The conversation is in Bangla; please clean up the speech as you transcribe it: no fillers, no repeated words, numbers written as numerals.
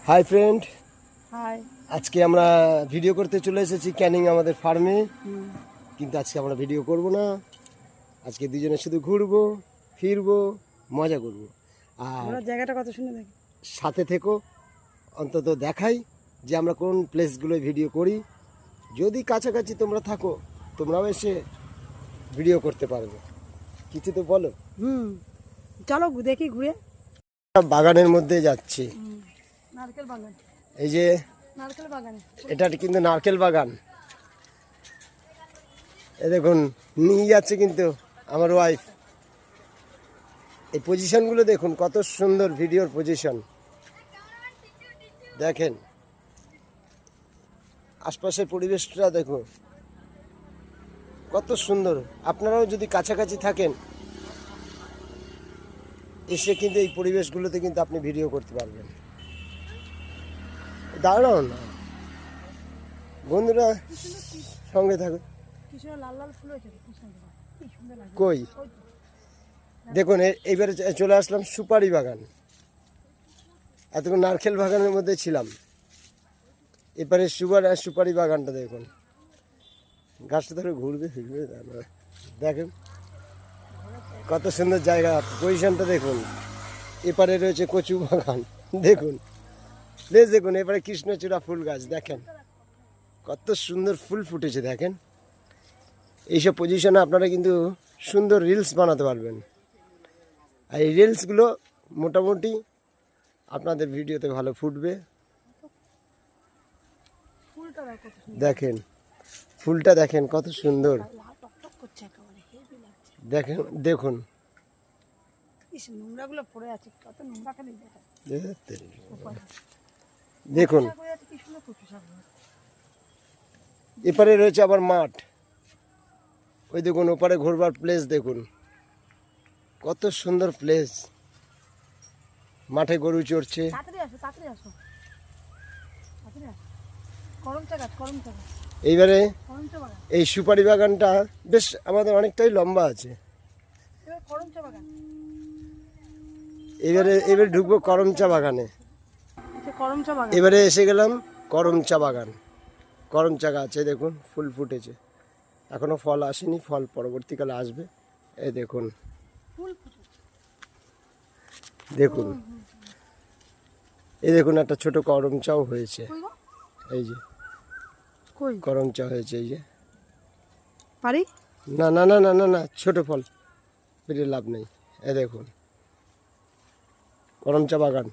Hi friend, high. আজকে আমরা ভিডিও করতে চলে এসেছি ক্যানিং আমাদের ফার্মে। কিন্তু আজকে আমরা ভিডিও করব না, আজকে দুজনে শুধু ঘুরবো ফিরবো মজা করব। আর আমরা জায়গাটা কত সুন্দর দেখি। সাথে থেকো, অন্তত দেখাই যে আমরা কোন প্লেসগুলোয় ভিডিও করি। যদি কাছাকাছি তোমরা থাকো, তোমরাও এসে ভিডিও করতে পারবে। কিছু তো বলো। চলো দেখি ঘুরে। বাগানের মধ্যে যাচ্ছি, নারকেল বাগান। এই যে নারকেল বাগানে এটা কিন্তু নারকেল বাগান। এ দেখুন নিয়ে যাচ্ছে কিন্তু আমার ওয়াইফ। এই পজিশনগুলো দেখুন, কত সুন্দর ভিডিওর পজিশন। দেখেন আশপাশের পরিবেশটা দেখুন কত সুন্দর। আপনারাও যদি কাছাকাছি থাকেন, এসে কিন্তু এই পরিবেশগুলোতে কিন্তু আপনি ভিডিও করতে পারবেন। দাঁড়াও না বন্ধুরা, সঙ্গে থাকুন। লাল লাল ফুল হয়েছে, কি সুন্দর লাগে। কই দেখুন, এইবারে চলে আসলাম সুপারি বাগান। এতক্ষণ নারকেল বাগানের মধ্যে ছিলাম, এবারে সুপারি বাগানটা দেখুন। গাছটা ধরে ঘুরবে ফিরবে, দেখেন কত সুন্দর জায়গা। পজিশনটা দেখুন। এপারে রয়েছে কচু বাগান, দেখুন প্লেস দেখুন। এবারে কৃষ্ণচূড়া ফুল গাছ দেখেন কত সুন্দর ফুল ফুটেছে। দেখেন এইসব পজিশনে আপনারা কিন্তু সুন্দর রিলস বানাতে পারবেন। আর এই রিলসগুলো মোটামুটি আপনাদের ভিডিওতে ভালো ফুটবে। ফুলটা দেখো কত সুন্দর। দেখেন ফুলটা দেখেন কত সুন্দর। লাল টকটক করছে একেবারে, হেভি লাগছে। দেখেন দেখুন, নোংরাগুলো পড়ে আছে, কত নোংরা খালি দেখা। দেখুন কি সুন্দর কচু শাক। এপারে রয়েছে আবার মাঠ। ওই দেখুন ওপারে ঘোরবার প্লেস দেখুন কত সুন্দর প্লেস। মাঠে গরু চড়ছে। তাড়াতাড়ি আসো, তাড়াতাড়ি আসো, তাড়াতাড়ি আসো। করমচা গাছ, করমচা গাছ, এইবারে করমচা বাগান। এই সুপারি বাগানটা বেশ আমাদের অনেকটাই লম্বা আছে। এবার করমচা বাগান। এবারে ঢুকবো করমচা বাগানে। আচ্ছা, করমচা বাগান। এবারে এসে গেলাম করমচা বাগান। করমচা গাছে দেখুন ফুল ফুটেছে, এখনো ফল আসেনি, ফল পরবর্তীকালে আসবে। এই দেখুন ফুল ফুটে। দেখুন, এই দেখুন একটা ছোট করমচাও হয়েছে। কই গো? এই যে কই? করমচা হয়েছে, এই যে। পারি? না না না না না না, ছোট ফল, পেটে লাভ নেই। এই দেখুন করমচা বাগান।